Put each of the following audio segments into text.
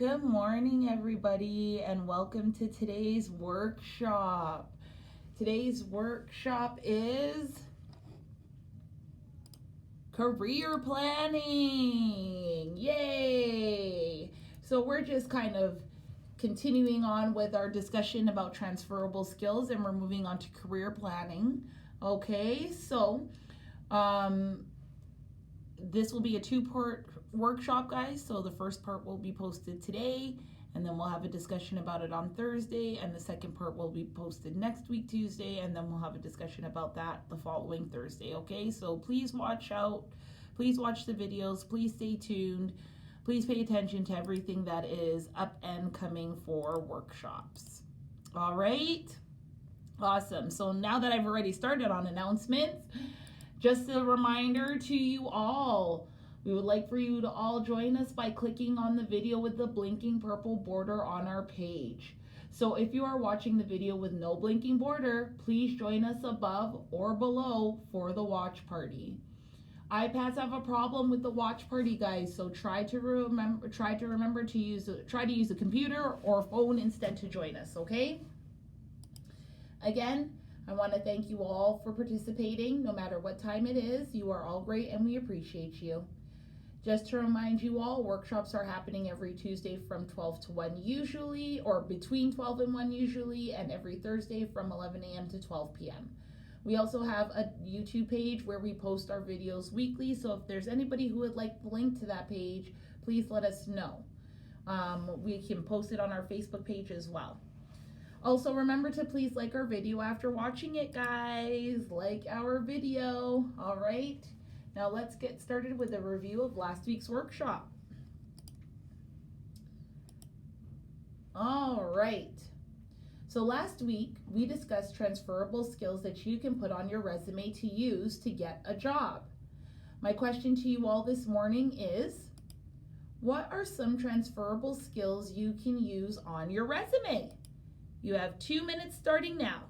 Good morning, everybody, and welcome to today's workshop. Today's workshop is career planning. Yay! So we're just kind of continuing on with our discussion about transferable skills, and we're moving on to career planning. Okay, so this will be a two-part workshop, guys. So the first part will be posted today, and then we'll have a discussion about it on Thursday, and the second part will be posted next week Tuesday, and then we'll have a discussion about that the following Thursday. Okay, so please watch out, please watch the videos, please stay tuned, please pay attention to everything that is up and coming for workshops. All right, awesome. So now that I've already started on announcements, just a reminder to you all, we would like for you to all join us by clicking on the video with the blinking purple border on our page. So if you are watching the video with no blinking border, please join us above or below for the watch party. iPads have a problem with the watch party, guys, so try to remember to use a computer or phone instead to join us, okay? Again, I want to thank you all for participating. No matter what time it is, you are all great and we appreciate you. Just to remind you all, workshops are happening every Tuesday from 12 to 1 usually, or between 12 and 1 usually, and every Thursday from 11 a.m. to 12 p.m. We also have a YouTube page where we post our videos weekly, so if there's anybody who would like the link to that page, please let us know. We can post it on our Facebook page as well. Also, remember to please like our video after watching it, guys. Like our video. All right. Now let's get started with a review of last week's workshop. All right. So last week, we discussed transferable skills that you can put on your resume to use to get a job. My question to you all this morning is, what are some transferable skills you can use on your resume? You have 2 minutes starting now.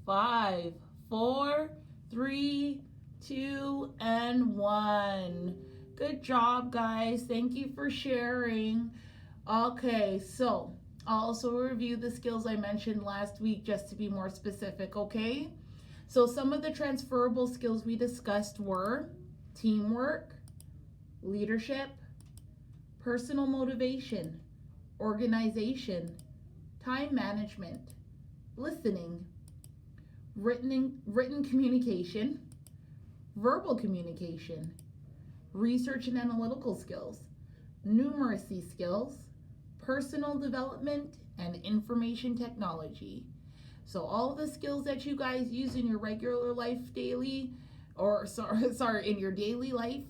Five, four, three, two, and one. Good job, guys. Thank you for sharing. Okay, so I'll also review the skills I mentioned last week just to be more specific, okay? So some of the transferable skills we discussed were teamwork, leadership, personal motivation, organization, time management, listening, written communication, verbal communication, research and analytical skills, numeracy skills, personal development, and information technology. So all the skills that you guys use in your regular life daily, or sorry, in your daily life,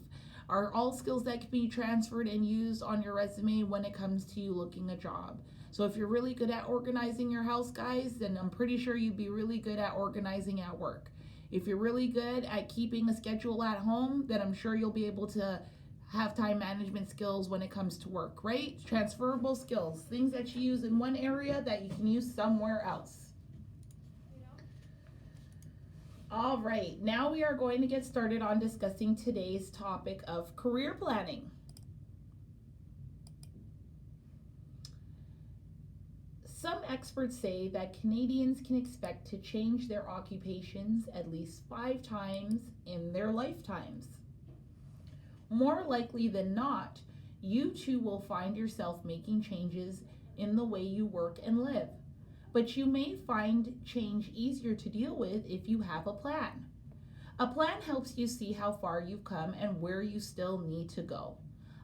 are all skills that can be transferred and used on your resume when it comes to you looking a job. So if you're really good at organizing your house, guys, then I'm pretty sure you'd be really good at organizing at work. If you're really good at keeping a schedule at home, then I'm sure you'll be able to have time management skills when it comes to work, right? Transferable skills, things that you use in one area that you can use somewhere else. All right, now we are going to get started on discussing today's topic of career planning. Some experts say that Canadians can expect to change their occupations at least 5 times in their lifetimes. More likely than not, you too will find yourself making changes in the way you work and live. But you may find change easier to deal with if you have a plan. A plan helps you see how far you've come and where you still need to go.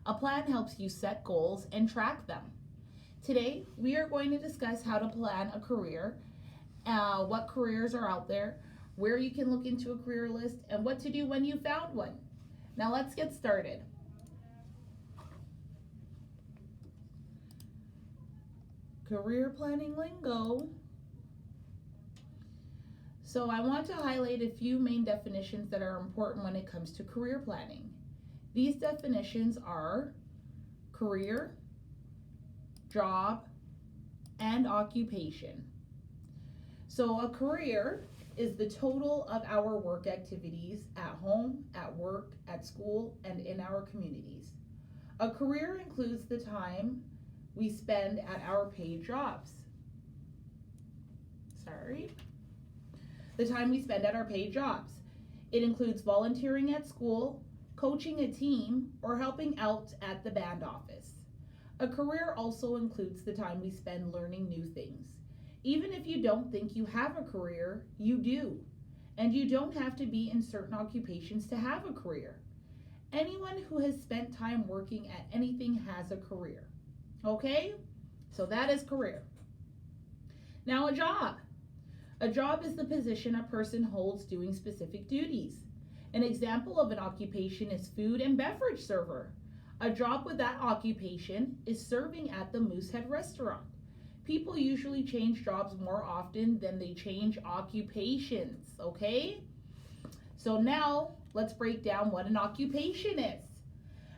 A plan helps you set goals and track them. Today, we are going to discuss how to plan a career, what careers are out there, where you can look into a career list, and what to do when you found one. Now let's get started. Career planning lingo. So I want to highlight a few main definitions that are important when it comes to career planning. These definitions are career, job, and occupation. So a career is the total of our work activities at home, at work, at school, and in our communities. A career includes the time we spend at our paid jobs. The time we spend at our paid jobs. It includes volunteering at school, coaching a team, or helping out at the band office. A career also includes the time we spend learning new things. Even if you don't think you have a career, you do. And you don't have to be in certain occupations to have a career. Anyone who has spent time working at anything has a career. Okay? So that is career. Now a job. A job is the position a person holds doing specific duties. An example of an occupation is food and beverage server. A job with that occupation is serving at the Moosehead restaurant. People usually change jobs more often than they change occupations, okay? So now let's break down what an occupation is.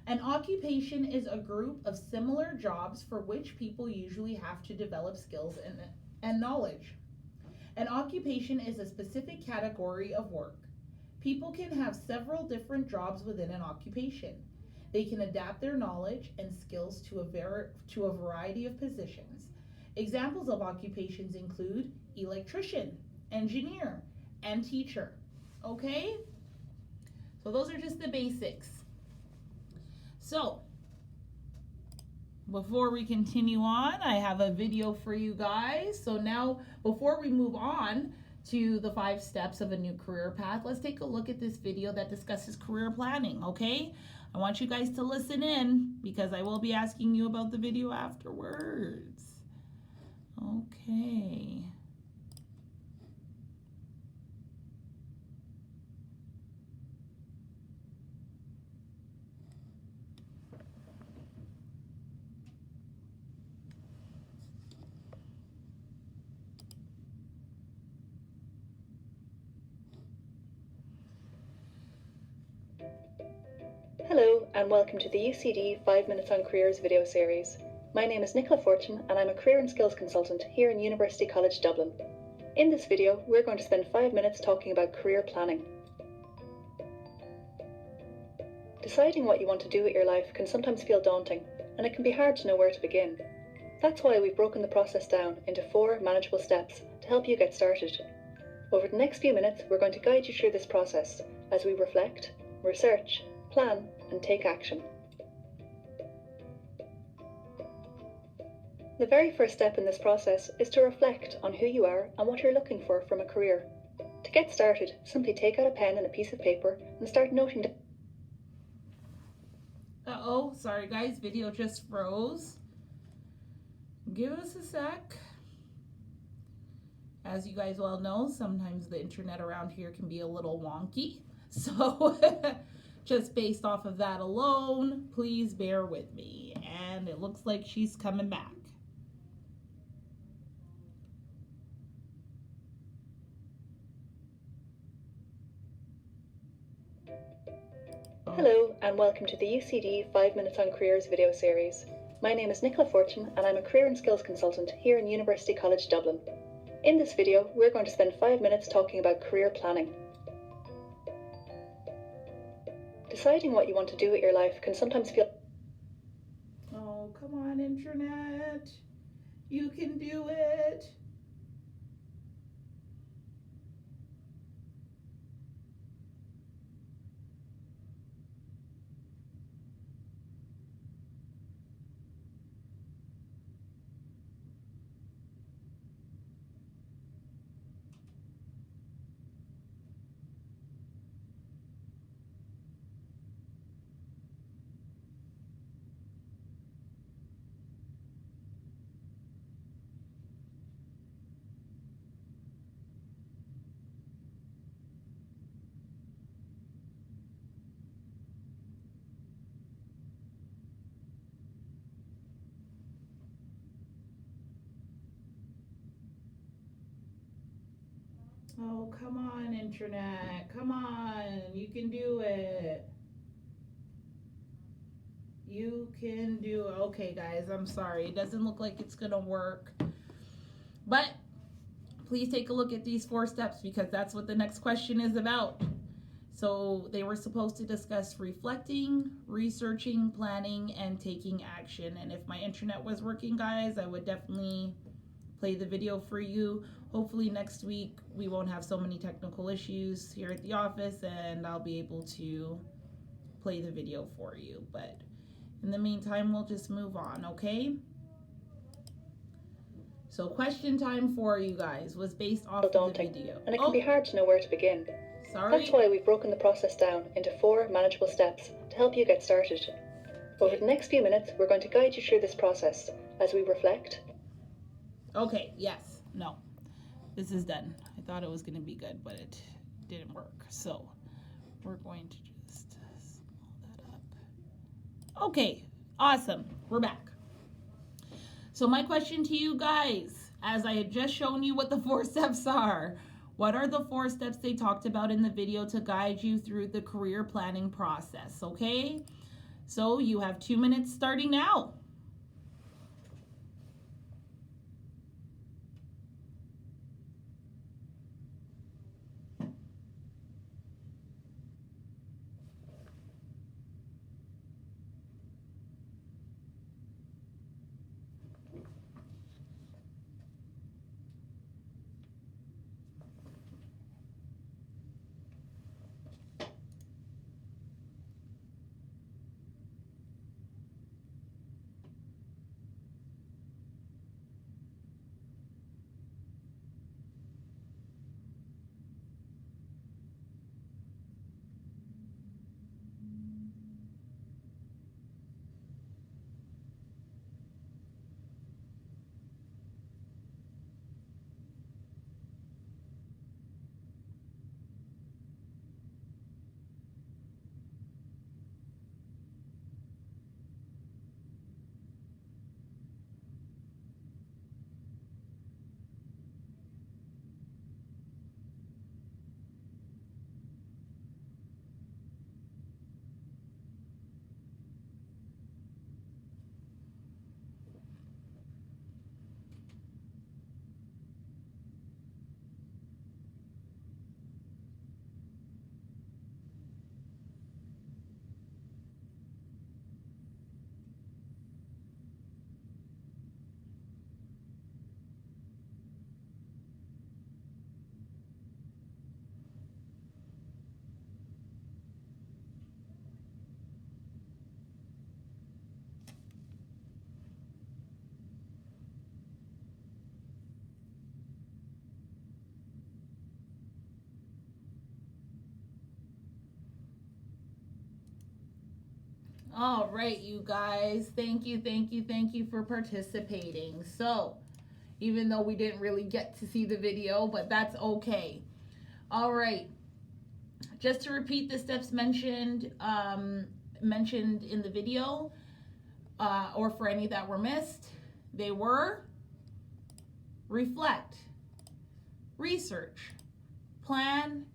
An occupation is a group of similar jobs for which people usually have to develop skills and knowledge. An occupation is a specific category of work. People can have several different jobs within an occupation. They can adapt their knowledge and skills to a variety of positions. Examples of occupations include electrician, engineer, and teacher. Okay? So those are just the basics. So, before we continue on, I have a video for you guys. So now, before we move on to the 5 steps of a new career path, let's take a look at this video that discusses career planning, okay? I want you guys to listen in because I will be asking you about the video afterwards. Okay. Hello and welcome to the UCD 5 Minutes on Careers video series. My name is Nicola Fortune and I'm a Career and Skills Consultant here in University College Dublin. In this video, we're going to spend 5 minutes talking about career planning. Deciding what you want to do with your life can sometimes feel daunting, and it can be hard to know where to begin. That's why we've broken the process down into 4 manageable steps to help you get started. Over the next few minutes, we're going to guide you through this process as we reflect, research, plan, and take action. The very first step in this process is to reflect on who you are and what you're looking for from a career. To get started, simply take out a pen and a piece of paper and start noting down. Uh-oh, sorry guys, video just froze. Give us a sec. As you guys well know, sometimes the internet around here can be a little wonky. So just based off of that alone, please bear with me. And it looks like she's coming back. Hello and welcome to the UCD 5 Minutes on Careers video series. My name is Nicola Fortune and I'm a Career and Skills Consultant here in University College Dublin. In this video, we're going to spend 5 minutes talking about career planning. Deciding what you want to do with your life can sometimes feel... Oh, come on, internet. You can do it. Oh, come on, internet. Come on. You can do it. You can do it. Okay, guys, I'm sorry. It doesn't look like it's going to work. But please take a look at these 4 steps because that's what the next question is about. So they were supposed to discuss reflecting, researching, planning, and taking action. And if my internet was working, guys, I would definitely play the video for you. Hopefully next week we won't have so many technical issues here at the office and I'll be able to play the video for you. But in the meantime, we'll just move on, okay? So question time for you guys was based off of the video. And it can be hard to know where to begin. Sorry. That's why we've broken the process down into 4 manageable steps to help you get started. Over the next few minutes, we're going to guide you through this process as we reflect. Okay, yes, no. This is done. I thought it was going to be good, but it didn't work. So we're going to just small that up. Okay, awesome. We're back. So my question to you guys, as I had just shown you what the 4 steps are, what are the 4 steps they talked about in the video to guide you through the career planning process, okay? So you have 2 minutes starting now. All right, you guys. Thank you for participating. So, even though we didn't really get to see the video, but that's okay. All right. Just to repeat the steps mentioned in the video, or for any that were missed, they were reflect, research, plan,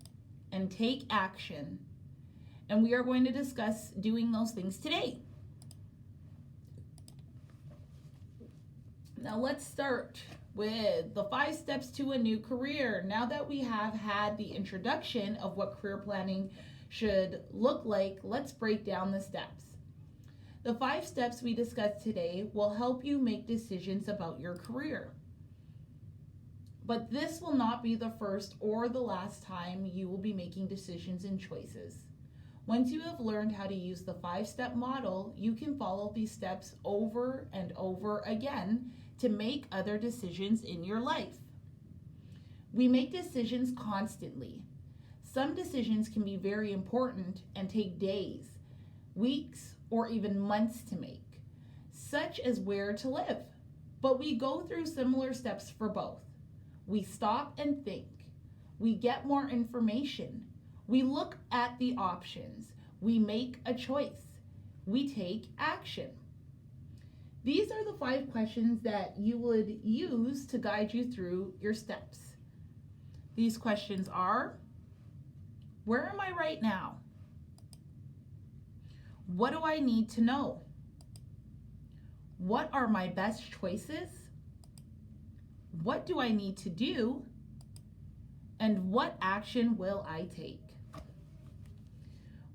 and take action. And we are going to discuss doing those things today. Now let's start with the 5 steps to a new career. Now that we have had the introduction of what career planning should look like, let's break down the steps. The 5 steps we discussed today will help you make decisions about your career. But this will not be the first or the last time you will be making decisions and choices. Once you have learned how to use the 5-step model, you can follow these steps over and over again to make other decisions in your life. We make decisions constantly. Some decisions can be very important and take days, weeks, or even months to make, such as where to live. But we go through similar steps for both. We stop and think. We get more information. We look at the options. We make a choice. We take action. These are the 5 questions that you would use to guide you through your steps. These questions are, where am I right now? What do I need to know? What are my best choices? What do I need to do? And what action will I take?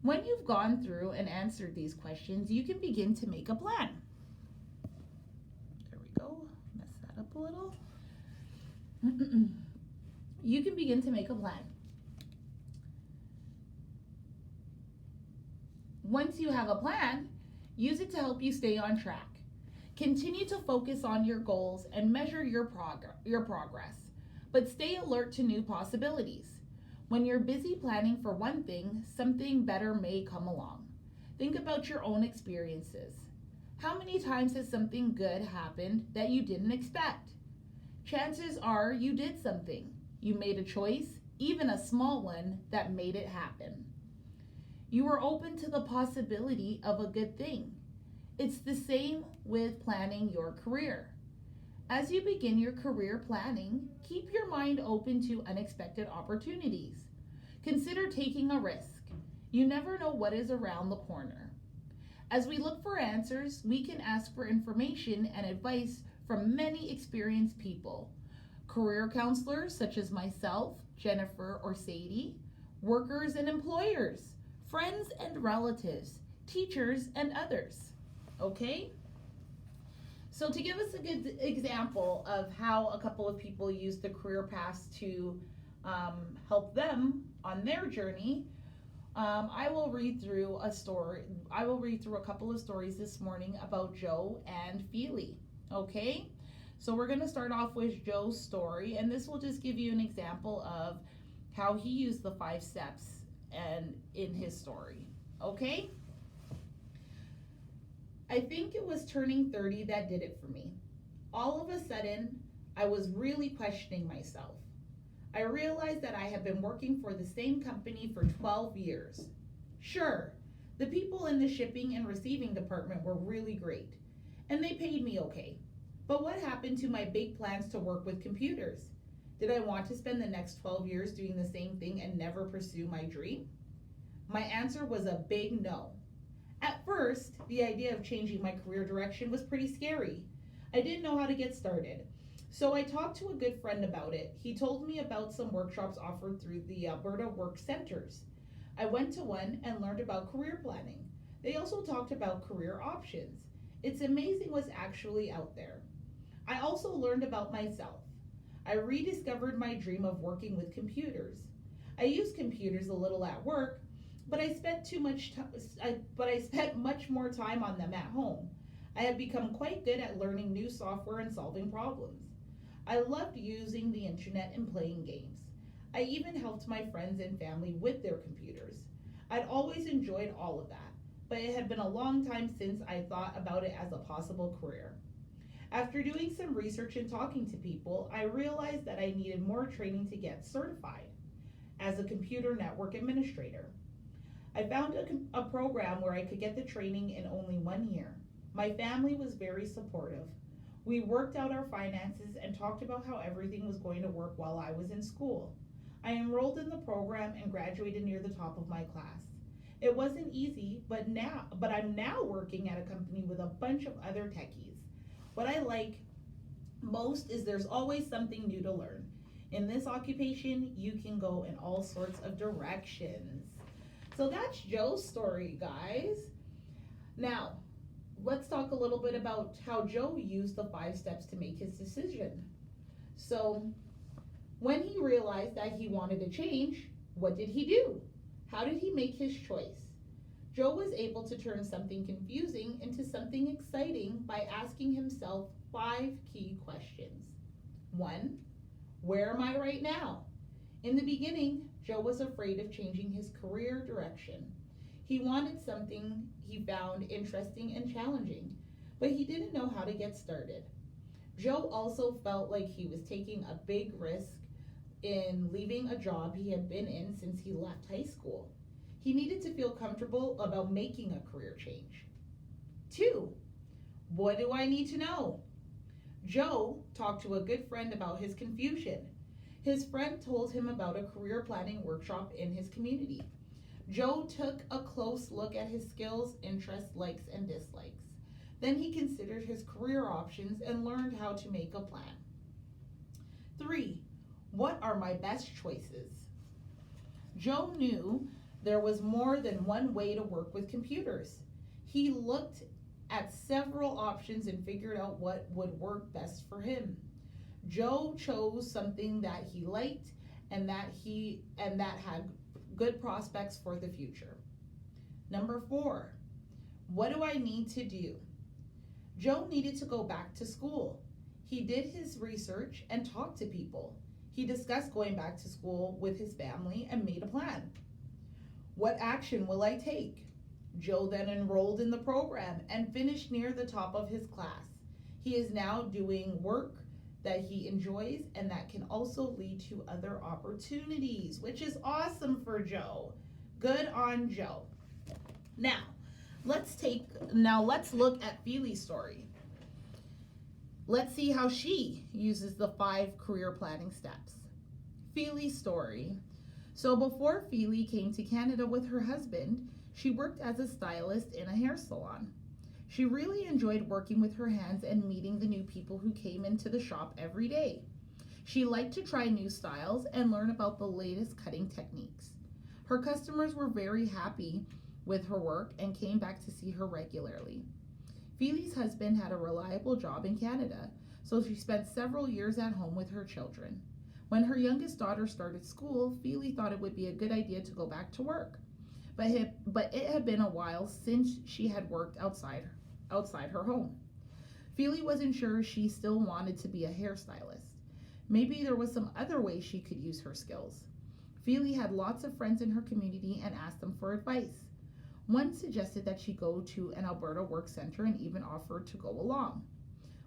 When you've gone through and answered these questions, you can begin to make a plan. There we go. Mess that up a little. You can begin to make a plan. Once you have a plan, use it to help you stay on track. Continue to focus on your goals and measure your progress, but stay alert to new possibilities. When you're busy planning for one thing, something better may come along. Think about your own experiences. How many times has something good happened that you didn't expect? Chances are you did something. You made a choice, even a small one, that made it happen. You were open to the possibility of a good thing. It's the same with planning your career. As you begin your career planning, keep your mind open to unexpected opportunities. Consider taking a risk. You never know what is around the corner. As we look for answers, we can ask for information and advice from many experienced people. Career counselors such as myself, Jennifer, or Sadie, workers and employers, friends and relatives, teachers, and others. Okay? So to give us a good example of how a couple of people use the career paths to help them on their journey, I will read through a couple of stories this morning about Joe and Feely. Okay? So we're going to start off with Joe's story, and this will just give you an example of how he used the 5 steps and in his story. Okay? I think it was turning 30 that did it for me. All of a sudden, I was really questioning myself. I realized that I had been working for the same company for 12 years. Sure, the people in the shipping and receiving department were really great, and they paid me okay. But what happened to my big plans to work with computers? Did I want to spend the next 12 years doing the same thing and never pursue my dream? My answer was a big no. At first, the idea of changing my career direction was pretty scary. I didn't know how to get started. So I talked to a good friend about it. He told me about some workshops offered through the Alberta Work Centers. I went to one and learned about career planning. They also talked about career options. It's amazing what's actually out there. I also learned about myself. I rediscovered my dream of working with computers. I use computers a little at work, but I spent much more time on them at home. I have become quite good at learning new software and solving problems. I loved using the internet and playing games. I even helped my friends and family with their computers. I'd always enjoyed all of that, but it had been a long time since I thought about it as a possible career. After doing some research and talking to people, I realized that I needed more training to get certified as a computer network administrator. I found a program where I could get the training in only 1 year. My family was very supportive. We worked out our finances and talked about how everything was going to work while I was in school. I enrolled in the program and graduated near the top of my class. It wasn't easy, but I'm now working at a company with a bunch of other techies. What I like most is there's always something new to learn. In this occupation, you can go in all sorts of directions. So that's Joe's story, guys. Now, let's talk a little bit about how Joe used the 5 steps to make his decision. So, when he realized that he wanted to change, what did he do? How did he make his choice? Joe was able to turn something confusing into something exciting by asking himself 5 key questions. 1, where am I right now? In the beginning, Joe was afraid of changing his career direction. He wanted something he found interesting and challenging, but he didn't know how to get started. Joe also felt like he was taking a big risk in leaving a job he had been in since he left high school. He needed to feel comfortable about making a career change. 2, what do I need to know? Joe talked to a good friend about his confusion. His friend told him about a career planning workshop in his community. Joe took a close look at his skills, interests, likes, and dislikes. Then he considered his career options and learned how to make a plan. 3, what are my best choices? Joe knew there was more than one way to work with computers. He looked at several options and figured out what would work best for him. Joe chose something that he liked and that had good prospects for the future. Number 4, what do I need to do? Joe needed to go back to school. He did his research and talked to people. He discussed going back to school with his family and made a plan. What action will I take? Joe then enrolled in the program and finished near the top of his class. He is now doing work that he enjoys and that can also lead to other opportunities, which is awesome for Joe. Good on Joe. Now, let's look at Feely's story. Let's see how she uses the 5 career planning steps. Feely's story. So before Feely came to Canada with her husband, she worked as a stylist in a hair salon. She really enjoyed working with her hands and meeting the new people who came into the shop every day. She liked to try new styles and learn about the latest cutting techniques. Her customers were very happy with her work and came back to see her regularly. Feely's husband had a reliable job in Canada, so she spent several years at home with her children. When her youngest daughter started school, Feely thought it would be a good idea to go back to work. But it had been a while since she had worked outside her home. Feely wasn't sure she still wanted to be a hairstylist. Maybe there was some other way she could use her skills. Feely had lots of friends in her community and asked them for advice. One suggested that she go to an Alberta work center and even offered to go along.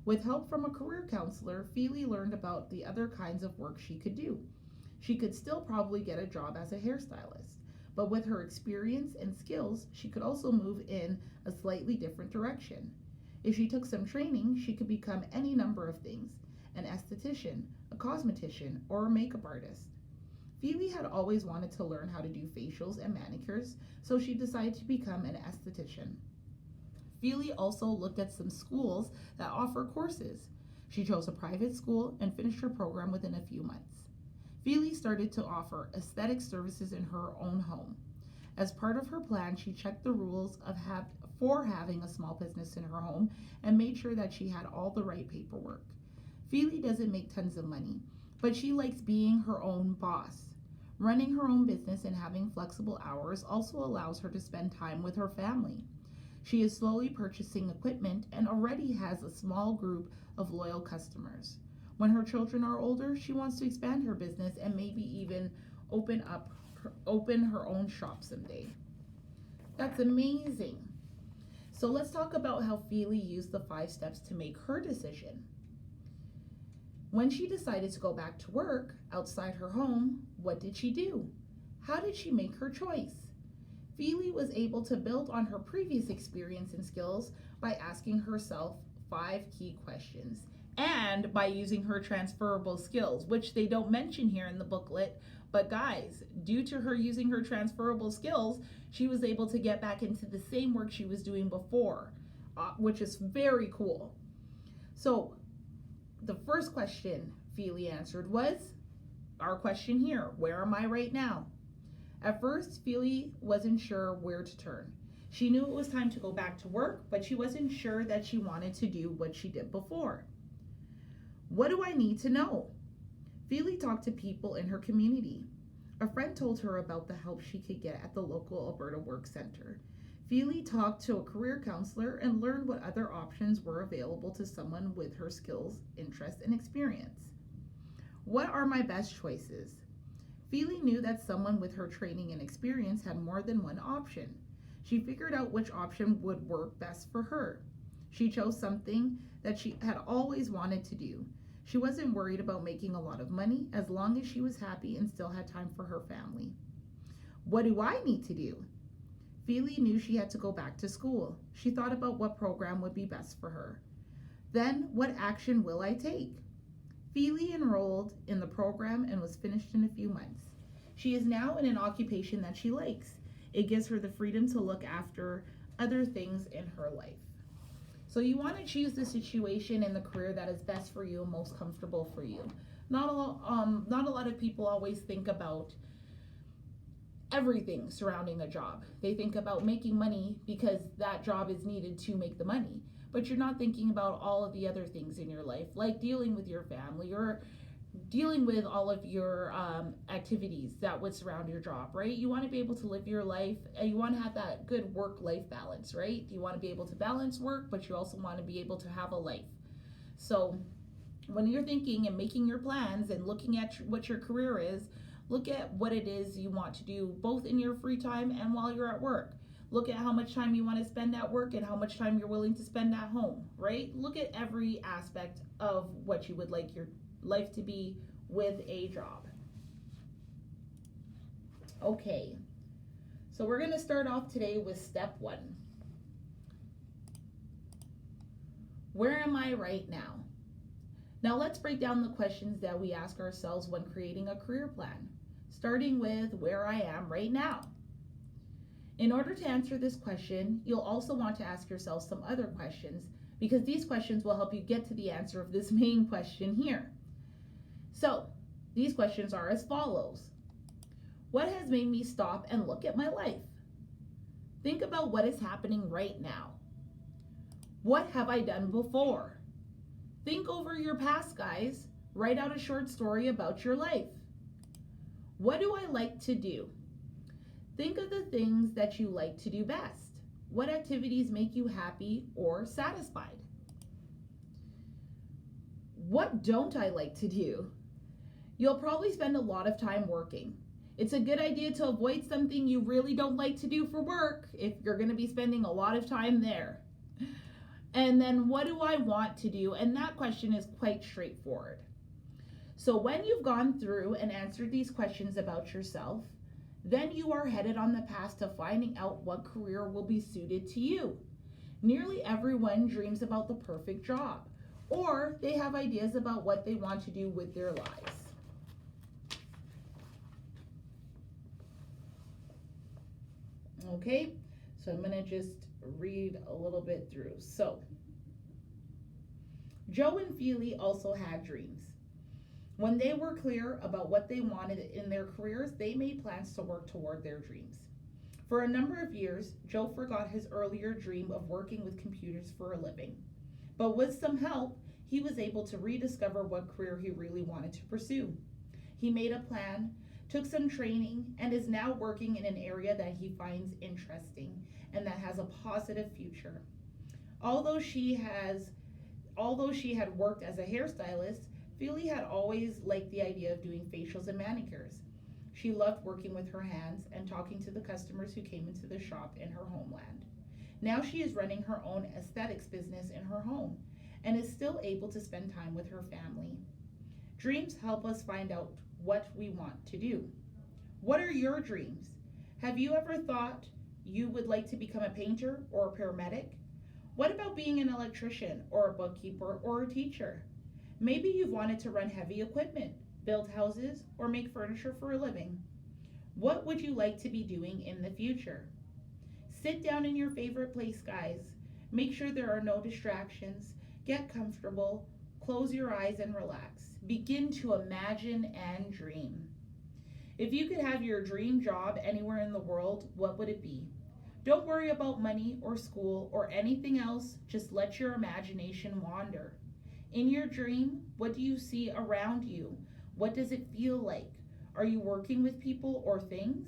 With help from a career counselor, Feely learned about the other kinds of work she could do. She could still probably get a job as a hairstylist, but with her experience and skills, she could also move in a slightly different direction. If she took some training, she could become any number of things: an esthetician, a cosmetician, or a makeup artist. Feely had always wanted to learn how to do facials and manicures, so she decided to become an esthetician. Feely also looked at some schools that offer courses. She chose a private school and finished her program within a few months. Feely started to offer aesthetic services in her own home. As part of her plan, she checked the rules for having a small business in her home and made sure that she had all the right paperwork. Feely doesn't make tons of money, but she likes being her own boss. Running her own business and having flexible hours also allows her to spend time with her family. She is slowly purchasing equipment and already has a small group of loyal customers. When her children are older, she wants to expand her business and maybe even open her own shop someday. That's amazing. So let's talk about how Feely used the 5 steps to make her decision. When she decided to go back to work outside her home, what did she do? How did she make her choice? Feely was able to build on her previous experience and skills by asking herself 5 key questions and by using her transferable skills, which they don't mention here in the booklet. But guys, due to her using her transferable skills, she was able to get back into the same work she was doing before, which is very cool. So the first question Feely answered was our question here: where am I right now? At first, Feely wasn't sure where to turn. She knew it was time to go back to work, but she wasn't sure that she wanted to do what she did before. What do I need to know? Feely talked to people in her community. A friend told her about the help she could get at the local Alberta Work Center. Feely talked to a career counselor and learned what other options were available to someone with her skills, interests, and experience. What are my best choices? Feely knew that someone with her training and experience had more than one option. She figured out which option would work best for her. She chose something that she had always wanted to do. She wasn't worried about making a lot of money as long as she was happy and still had time for her family. What do I need to do? Feely knew she had to go back to school. She thought about what program would be best for her. Then, what action will I take? Feely enrolled in the program and was finished in a few months. She is now in an occupation that she likes. It gives her the freedom to look after other things in her life. So you want to choose the situation and the career that is best for you and most comfortable for you. Not a lot of people always think about everything surrounding a job. They think about making money because that job is needed to make the money. But you're not thinking about all of the other things in your life, like dealing with your family or dealing with all of your activities that would surround your job, right? You want to be able to live your life and you want to have that good work-life balance, right? You want to be able to balance work, but you also want to be able to have a life. So when you're thinking and making your plans and looking at what your career is, look at what it is you want to do both in your free time and while you're at work. Look at how much time you want to spend at work and how much time you're willing to spend at home, right? Look at every aspect of what you would like your life to be with a job. Okay, so we're going to start off today with step 1. Where am I right now? Now let's break down the questions that we ask ourselves when creating a career plan, starting with where I am right now. In order to answer this question, you'll also want to ask yourself some other questions because these questions will help you get to the answer of this main question here. So, these questions are as follows. What has made me stop and look at my life? Think about what is happening right now. What have I done before? Think over your past, guys. Write out a short story about your life. What do I like to do? Think of the things that you like to do best. What activities make you happy or satisfied? What don't I like to do? You'll probably spend a lot of time working. It's a good idea to avoid something you really don't like to do for work if you're going to be spending a lot of time there. And then what do I want to do? And that question is quite straightforward. So when you've gone through and answered these questions about yourself, then you are headed on the path to finding out what career will be suited to you. Nearly everyone dreams about the perfect job, or they have ideas about what they want to do with their lives. Okay, so I'm gonna just read a little bit through. So, Joe and Feely also had dreams. When they were clear about what they wanted in their careers, they made plans to work toward their dreams. For a number of years, Joe forgot his earlier dream of working with computers for a living. But with some help, he was able to rediscover what career he really wanted to pursue. He made a plan, took some training, and is now working in an area that he finds interesting and that has a positive future. Although she had worked as a hairstylist, Feely had always liked the idea of doing facials and manicures. She loved working with her hands and talking to the customers who came into the shop in her homeland. Now she is running her own aesthetics business in her home and is still able to spend time with her family. Dreams help us find out what we want to do. What are your dreams? Have you ever thought you would like to become a painter or a paramedic? What about being an electrician or a bookkeeper or a teacher? Maybe you've wanted to run heavy equipment, build houses, or make furniture for a living. What would you like to be doing in the future? Sit down in your favorite place, guys. Make sure there are no distractions. Get comfortable, close your eyes and relax. Begin to imagine and dream. If you could have your dream job anywhere in the world, what would it be? Don't worry about money or school or anything else, just let your imagination wander. In your dream, what do you see around you? What does it feel like? Are you working with people or things?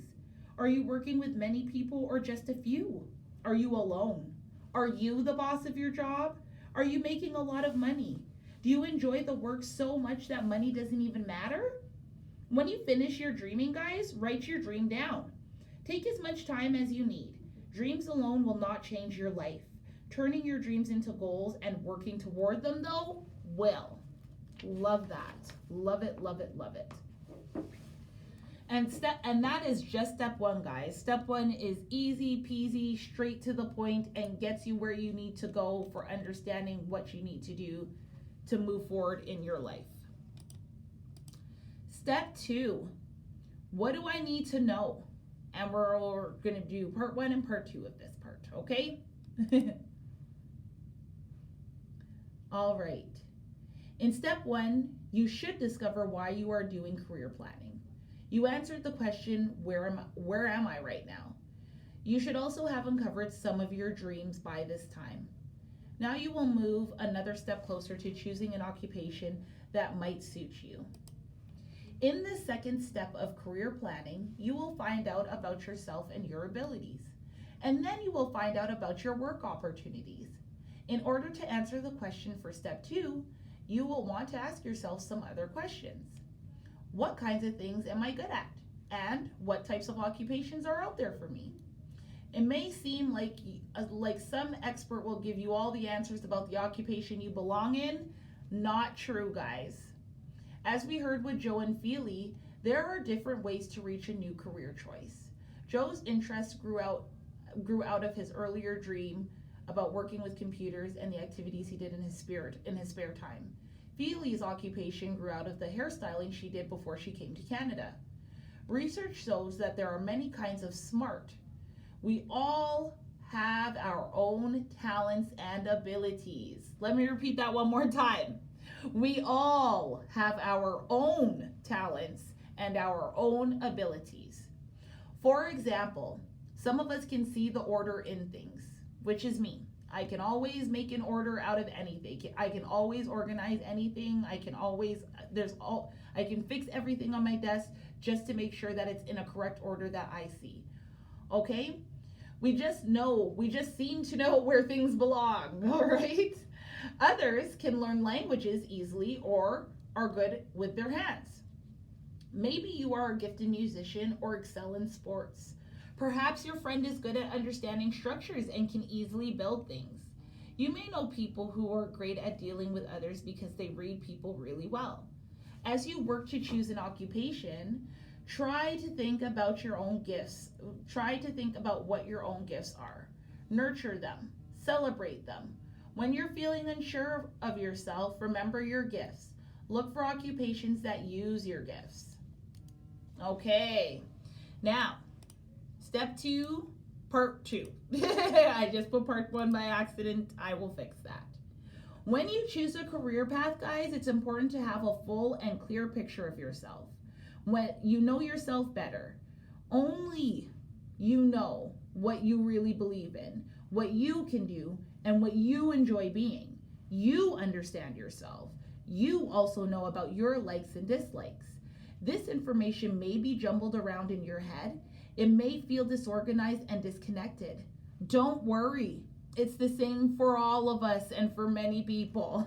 Are you working with many people or just a few? Are you alone? Are you the boss of your job? Are you making a lot of money? Do you enjoy the work so much that money doesn't even matter? When you finish your dreaming, guys, write your dream down. Take as much time as you need. Dreams alone will not change your life. Turning your dreams into goals and working toward them, though, will. Love that. Love it, love it, love it. And that is just step one, guys. Step one is easy peasy, straight to the point, and gets you where you need to go for understanding what you need to do to move forward in your life. Step two, what do I need to know? And we're going to do part one and part two of this part, okay? All right. In step one, you should discover why you are doing career planning. You answered the question, where am I right now? You should also have uncovered some of your dreams by this time. Now you will move another step closer to choosing an occupation that might suit you. In this second step of career planning, you will find out about yourself and your abilities. And then you will find out about your work opportunities. In order to answer the question for step two, you will want to ask yourself some other questions. What kinds of things am I good at? And what types of occupations are out there for me? It may seem like some expert will give you all the answers about the occupation you belong in. Not true, guys. As we heard with Joe and Feely, there are different ways to reach a new career choice. Joe's interest grew out of his earlier dream about working with computers and the activities he did in his spare time. Feely's occupation grew out of the hairstyling she did before she came to Canada. Research shows that there are many kinds of smart. We all have our own talents and abilities. Let me repeat that one more time. We all have our own talents and our own abilities. For example, some of us can see the order in things, which is me. I can always make an order out of anything. I can always organize anything. I can fix everything on my desk just to make sure that it's in a correct order that I see. Okay? We just seem to know where things belong, all right? Others can learn languages easily or are good with their hands. Maybe you are a gifted musician or excel in sports. Perhaps your friend is good at understanding structures and can easily build things. You may know people who are great at dealing with others because they read people really well. As you work to choose an occupation, try to think about your own gifts. Try to think about what your own gifts are. Nurture them. Celebrate them. When you're feeling unsure of yourself, remember your gifts. Look for occupations that use your gifts. Okay. Now, step two, part two. I just put part one by accident. I will fix that. When you choose a career path, guys, it's important to have a full and clear picture of yourself. When you know yourself better, only you know what you really believe in, what you can do, and what you enjoy being. You understand yourself. You also know about your likes and dislikes. This information may be jumbled around in your head. It may feel disorganized and disconnected. Don't worry. It's the same for all of us and for many people.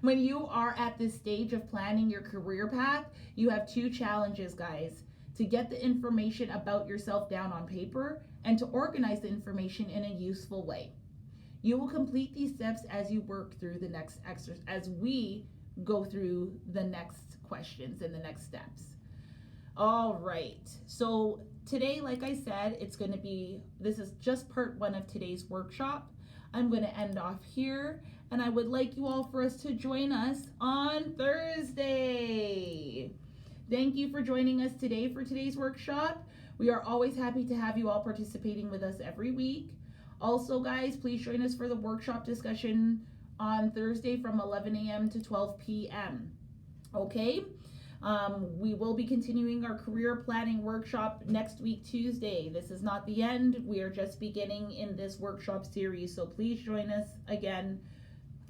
When you are at this stage of planning your career path, you have two challenges, guys. to get the information about yourself down on paper and to organize the information in a useful way. You will complete these steps as you work through the next exercise, as we go through the next questions and the next steps. All right, so today, like I said, this is just part 1 of today's workshop. I'm going to end off here, and I would like you all for us to join us on Thursday. Thank you for joining us today for today's workshop. We are always happy to have you all participating with us every week. Also, guys, please join us for the workshop discussion on Thursday from 11 a.m. to 12 p.m. Okay? We will be continuing our career planning workshop next week, Tuesday. This is not the end. We are just beginning in this workshop series. So please join us again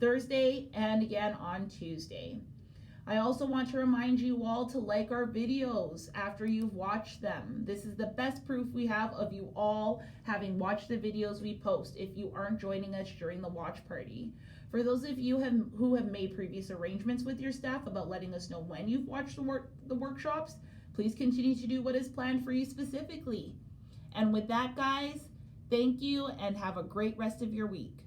Thursday and again on Tuesday. I also want to remind you all to like our videos after you've watched them. This is the best proof we have of you all having watched the videos we post if you aren't joining us during the watch party. For those of you who have made previous arrangements with your staff about letting us know when you've watched the workshops, please continue to do what is planned for you specifically. And with that, guys, thank you and have a great rest of your week.